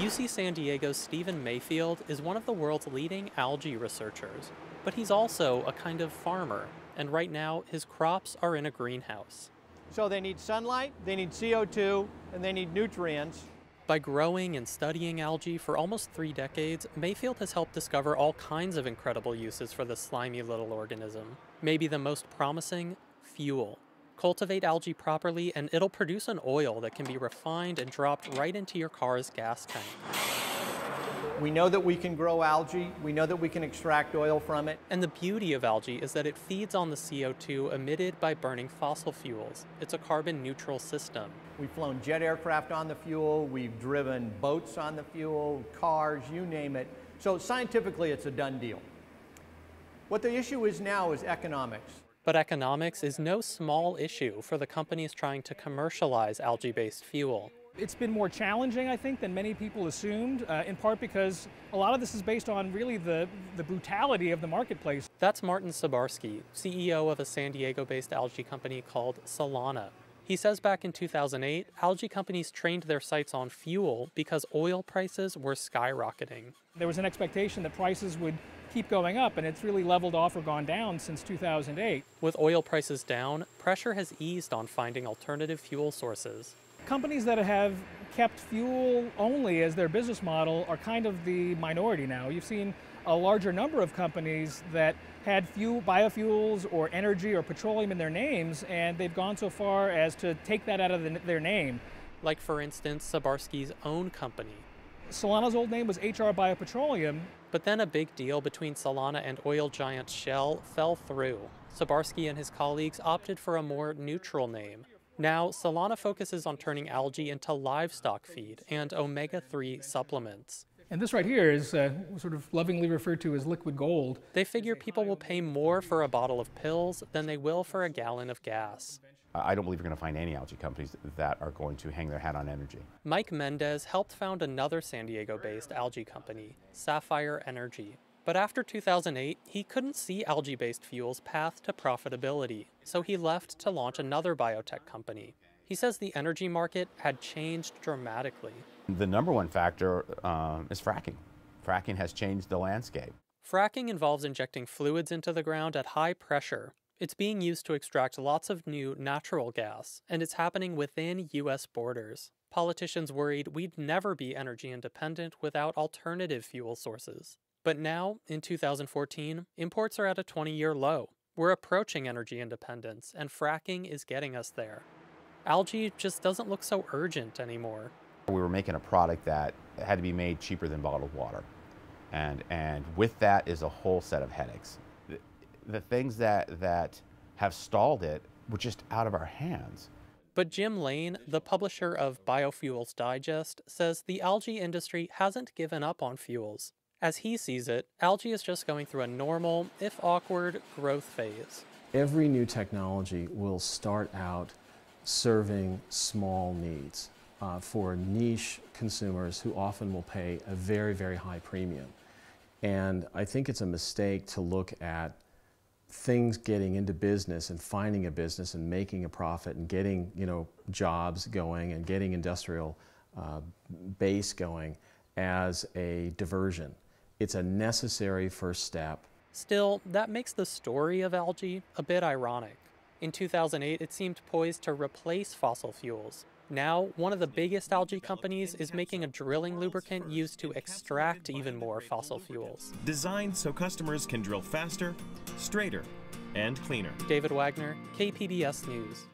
UC San Diego's Stephen Mayfield is one of the world's leading algae researchers, but he's also a kind of farmer, and right now his crops are in a greenhouse. So they need sunlight, they need CO2, and they need nutrients. By growing and studying algae for almost 3 decades, Mayfield has helped discover all kinds of incredible uses for this slimy little organism. Maybe the most promising, fuel. Cultivate algae properly and it'll produce an oil that can be refined and dropped right into your car's gas tank. We know that we can grow algae, we know that we can extract oil from it. And the beauty of algae is that it feeds on the CO2 emitted by burning fossil fuels. It's a carbon-neutral system. We've flown jet aircraft on the fuel, we've driven boats on the fuel, cars, you name it. So scientifically, it's a done deal. What the issue is now is economics. But economics is no small issue for the companies trying to commercialize algae-based fuel. It's been more challenging, I think, than many people assumed, in part because a lot of this is based on really the brutality of the marketplace. That's Martin Sabarsky, CEO of a San Diego-based algae company called Solana. He says back in 2008, algae companies trained their sights on fuel because oil prices were skyrocketing. There was an expectation that prices would keep going up, and it's really leveled off or gone down since 2008. With oil prices down, pressure has eased on finding alternative fuel sources. Companies that have kept fuel only as their business model are kind of the minority now. You've seen a larger number of companies that had biofuels or energy or petroleum in their names, and they've gone so far as to take that out of their name. Like, for instance, Sabarsky's own company. Solana's old name was HR Biopetroleum. But then a big deal between Solana and oil giant Shell fell through. Sabarsky and his colleagues opted for a more neutral name. Now, Solana focuses on turning algae into livestock feed and omega-3 supplements. And this right here is sort of lovingly referred to as liquid gold. They figure people will pay more for a bottle of pills than they will for a gallon of gas. I don't believe you're going to find any algae companies that are going to hang their hat on energy. Mike Mendez helped found another San Diego-based algae company, Sapphire Energy. But after 2008, he couldn't see algae-based fuels' path to profitability, so he left to launch another biotech company. He says the energy market had changed dramatically. The number one factor is fracking. Fracking has changed the landscape. Fracking involves injecting fluids into the ground at high pressure. It's being used to extract lots of new natural gas, and it's happening within U.S. borders. Politicians worried we'd never be energy independent without alternative fuel sources. But now, in 2014, imports are at a 20-year low. We're approaching energy independence, and fracking is getting us there. Algae just doesn't look so urgent anymore. We were making a product that had to be made cheaper than bottled water. And with that is a whole set of headaches. The things that have stalled it were just out of our hands. But Jim Lane, the publisher of Biofuels Digest, says the algae industry hasn't given up on fuels. As he sees it, algae is just going through a normal, if awkward, growth phase. Every new technology will start out serving small needs for niche consumers who often will pay a very, very high premium. And I think it's a mistake to look at things getting into business and finding a business and making a profit and getting, jobs going and getting industrial base going as a diversion. It's a necessary first step. Still, that makes the story of algae a bit ironic. In 2008, it seemed poised to replace fossil fuels. Now, one of the biggest algae companies is making a drilling lubricant used to extract even more fossil fuels. Designed so customers can drill faster, straighter, and cleaner. David Wagner, KPBS News.